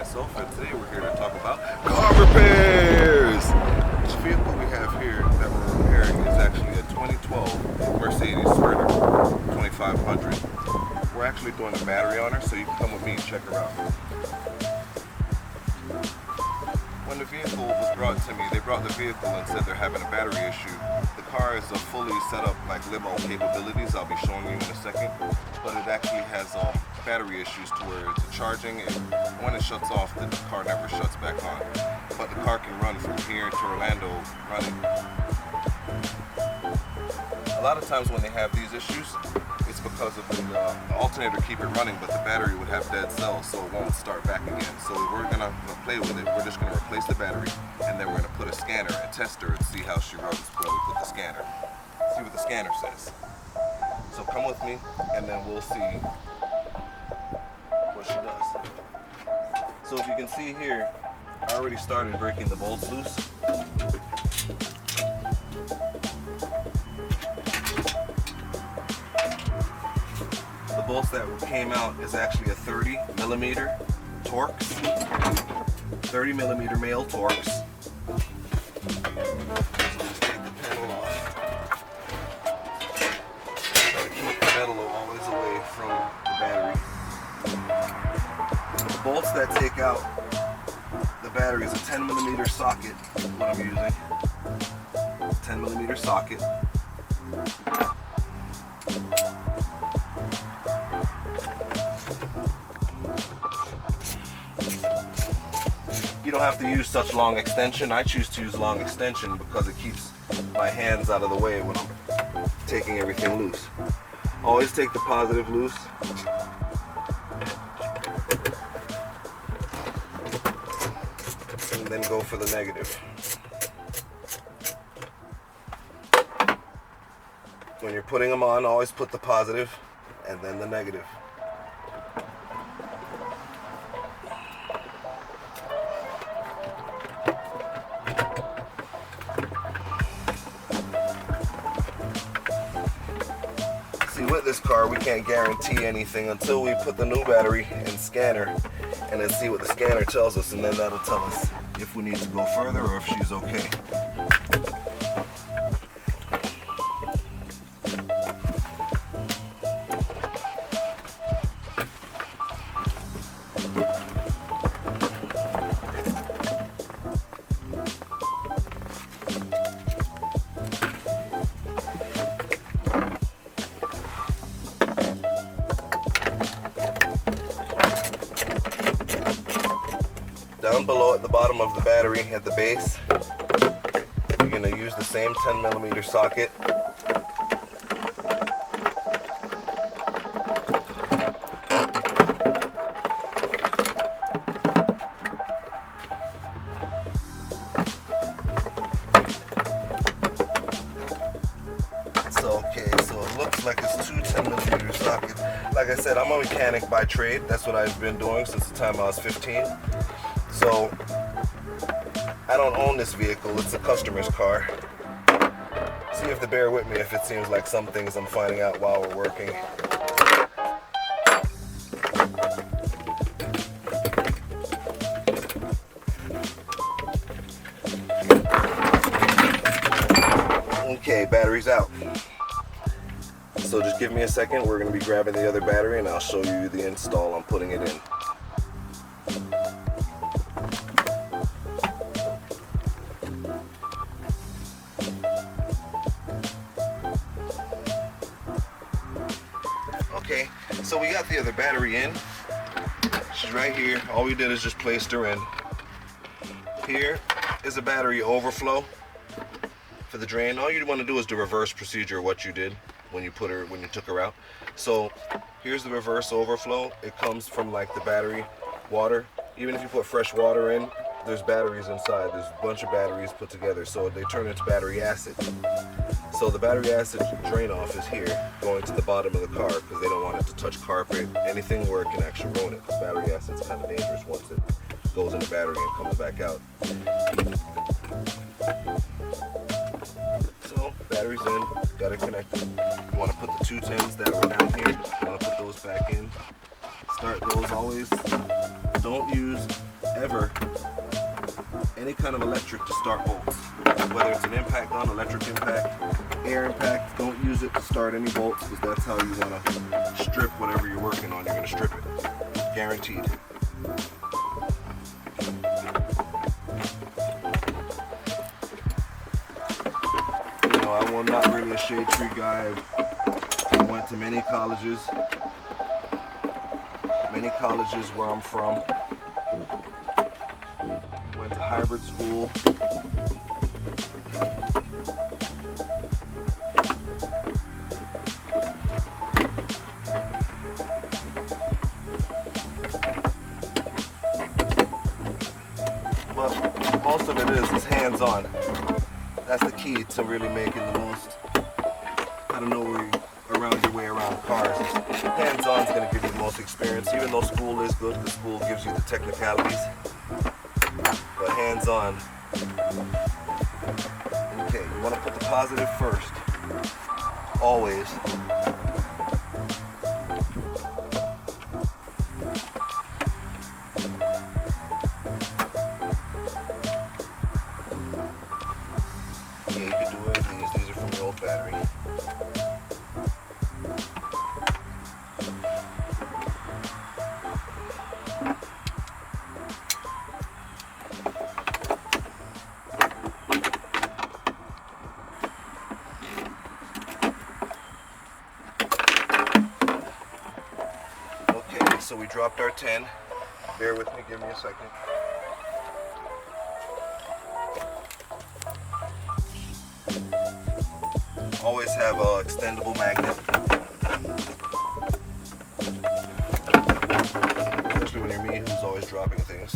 myself, and today we're here to talk about car repairs. This vehicle we have here that we're repairing is actually a 2012 Mercedes Sprinter 2500. We're actually doing a battery on her, so you can come with me and check her out. When the vehicle was brought to me, they brought the vehicle and said they're having a battery issue. The car is a fully set up like limo capabilities, I'll be showing you in a second, but it actually has battery issues to where it's charging, and when it shuts off, the car never shuts back on. But the car can run from here to Orlando running. A lot of times when they have these issues, it's because of the alternator keep it running, but the battery would have dead cells, so it won't start back again. So we're gonna play with it. We're just gonna replace the battery, and then we're gonna put a scanner and test her and see how she runs when we put the scanner. See what the scanner says. So come with me, and then we'll see what she does. So if you can see here, I already started breaking the bolts loose. The bolts that came out is actually a 30 millimeter Torx, 30 millimeter male Torx. So just take the panel off. Try to keep the metal always away from the battery. The bolts that take out the battery is a 10 millimeter socket, what I'm using. 10 millimeter socket. You don't have to use such long extension. I choose to use long extension because it keeps my hands out of the way when I'm taking everything loose. Always take the positive loose. And then go for the negative. When you're putting them on, always put the positive and then the negative. See, with this car, we can't guarantee anything until we put the new battery in scanner and then see what the scanner tells us, and then that'll tell us if we need to go further or if she's okay. Down below at the bottom of the battery at the base, you're going to use the same 10 millimeter socket. So it looks like it's two 10 millimeter sockets. Like I said, I'm a mechanic by trade. That's what I've been doing since the time I was 15. So, I don't own this vehicle, it's a customer's car. So you have to bear with me if it seems like some things I'm finding out while we're working. Okay, battery's out. So just give me a second, we're going to be grabbing the other battery and I'll show you the install I'm putting it in. Okay, so we got the other battery in. She's right here. All we did is just placed her in. Here is a battery overflow for the drain. All you want to do is the reverse procedure of what you did when you took her out. So here's the reverse overflow. It comes from like the battery water. Even if you put fresh water in, there's batteries inside. There's a bunch of batteries put together, so they turn into battery acid. So the battery acid drain off is here, going to the bottom of the car because they don't want it to touch carpet, anything where it can actually ruin it, because battery acid's kind of dangerous once it goes in the battery and comes back out. So battery's in, got it connected. You want to put the 210s that were down here, you want to put those back in. Start those always. Don't use ever any kind of electric to start bolts. Whether it's an impact gun, electric impact, air impact, don't use it to start any bolts, because that's how you want to strip whatever you're working on. You're going to strip it. Guaranteed. You know, I'm not really a shade tree guy. I went to many colleges where I'm from. Went to hybrid school. But most of it is hands-on. That's the key to really making the most out of nowhere around your way around cars. Hands-on is going to give you the most experience. Even though school is good, the school gives you the technicalities. But hands-on. Okay, you want to put the positive first. Always. Yeah, you can do it. These are from the old battery. Okay, so we dropped our 10. Bear with me, give me a second. Always have an extendable magnet, especially when you're me, who's always dropping things.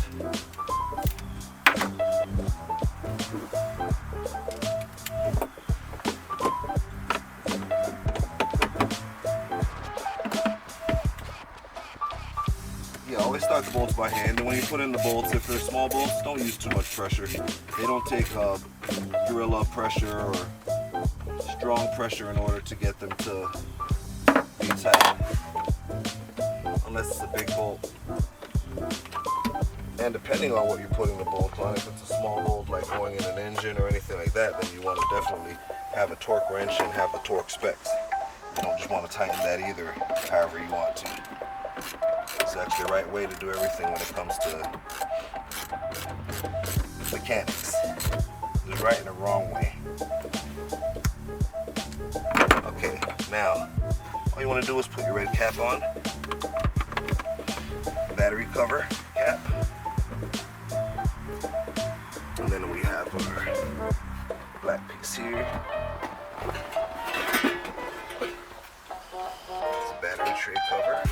Yeah, always start the bolts by hand, and when you put in the bolts, if they're small bolts, don't use too much pressure. They don't take gorilla pressure or strong pressure in order to get them to be tight, unless it's a big bolt. And depending on what you're putting the bolt on, if it's a small bolt like going in an engine or anything like that, then you want to definitely have a torque wrench and have the torque specs. You don't just want to tighten that either, however you want to. It's actually the right way to do everything when it comes to mechanics. There's right and a wrong way. Okay, now, all you want to do is put your red cap on, battery cover cap, and then we have our black piece here. It's a battery tray cover.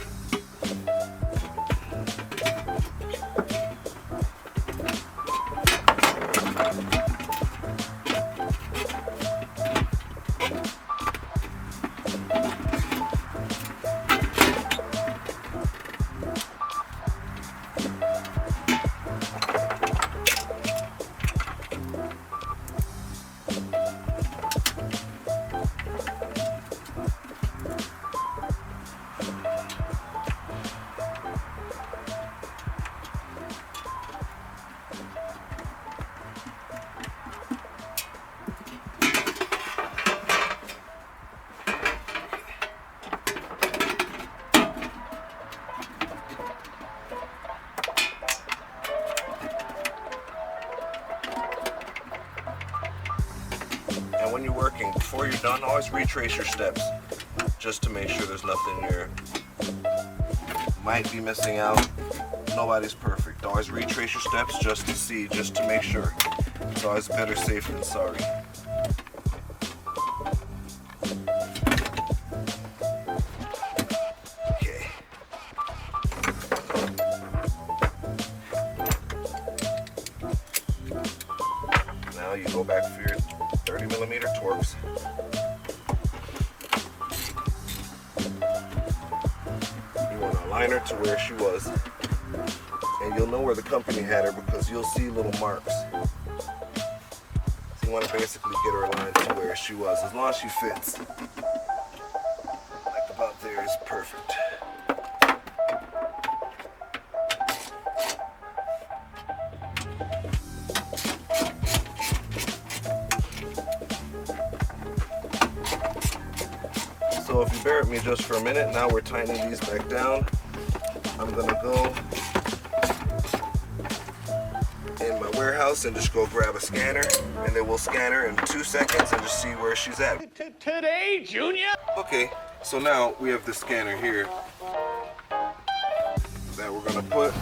And when you're working, before you're done, always retrace your steps just to make sure there's nothing you might be missing out. Nobody's perfect. Always retrace your steps just to see, just to make sure. It's always better safe than sorry. Okay. Now you go back for your 30mm Torx. You want to align her to where she was, and you'll know where the company had her because you'll see little marks. So you want to basically get her aligned to where she was, as long as she fits. Like about there is perfect. So if you bear with me just for a minute, now we're tightening these back down. I'm gonna go in my warehouse and just go grab a scanner, and then we'll scan her in 2 seconds and just see where she's at. Today, Junior? Okay, so now we have the scanner here that we're gonna put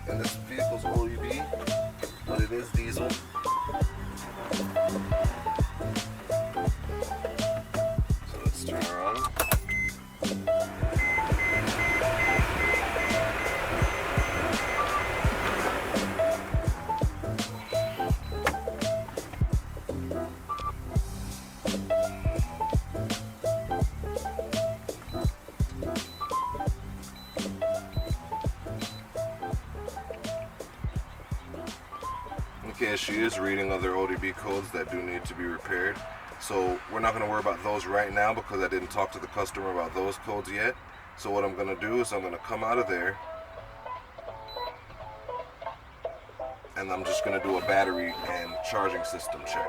in this vehicle's OEB, but it is diesel. So let's turn her on. Okay, she is reading other ODB codes that do need to be repaired. So we're not going to worry about those right now because I didn't talk to the customer about those codes yet. So what I'm going to do is I'm going to come out of there and I'm just going to do a battery and charging system check.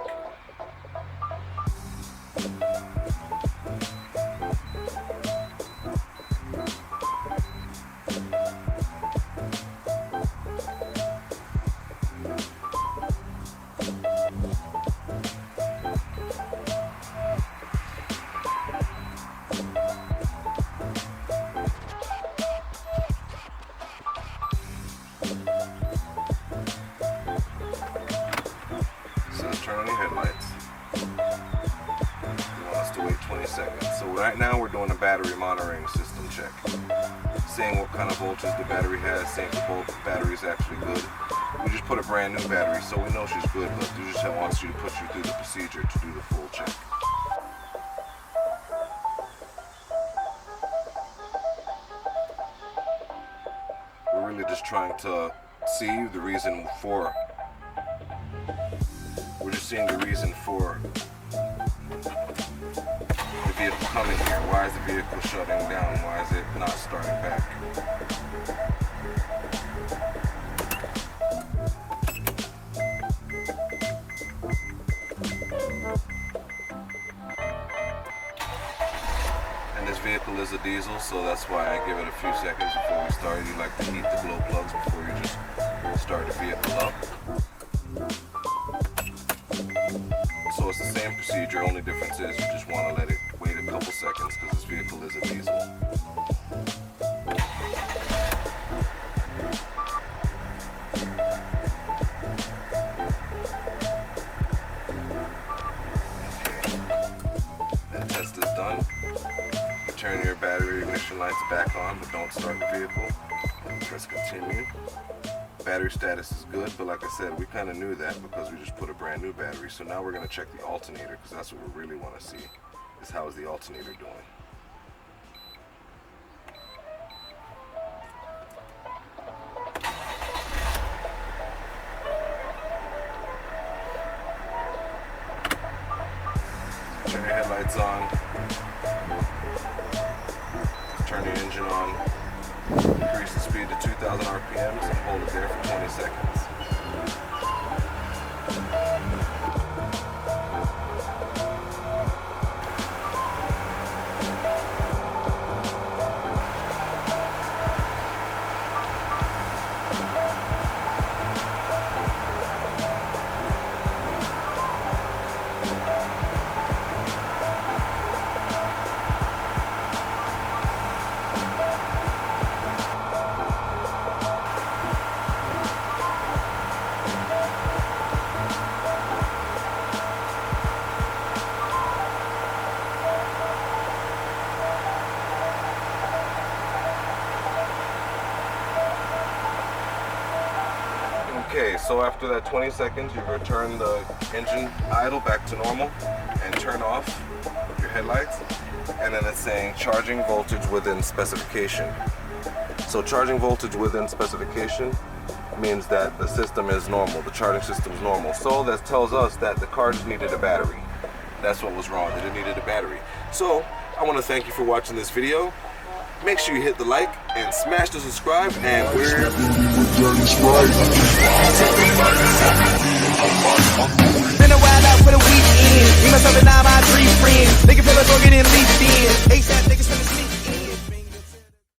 Turn on your headlights. You want us to wait 20 seconds. So right now we're doing a battery monitoring system check. Seeing what kind of voltage the battery has, seeing if the battery is actually good. We just put a brand new battery, so we know she's good, but we just wants you to put you through the procedure to do the full check. We're really just trying to see the reason for. We're just seeing the reason for the vehicle coming here. Why is the vehicle shutting down? Why is it not starting back? And this vehicle is a diesel, so that's why I give it a few seconds before we start. You like to heat the glow plugs before you just start the vehicle up. So it's the same procedure, only difference is you just want to let it wait a couple seconds because this vehicle is a diesel. Okay. That test is done. You turn your battery ignition lights back on, but don't start the vehicle. Press continue. Battery status is good, but like I said, we kind of knew that because we just put a brand new battery. So now we're going to check the alternator because that's what we really want to see, is how is the alternator doing. Turn your headlights on, turn your engine on. Increase the speed to 2,000 RPMs and hold it there for 20 seconds. Okay, so after that 20 seconds, you return the engine idle back to normal and turn off your headlights. And then it's saying charging voltage within specification. So charging voltage within specification means that the system is normal, the charging system is normal. So that tells us that the car just needed a battery. That's what was wrong, that it needed a battery. So I want to thank you for watching this video. Make sure you hit the like and smash the subscribe, and we're been a while out for the weekend. Me, myself, and all my 3 friends. Nigga feel like going in least in.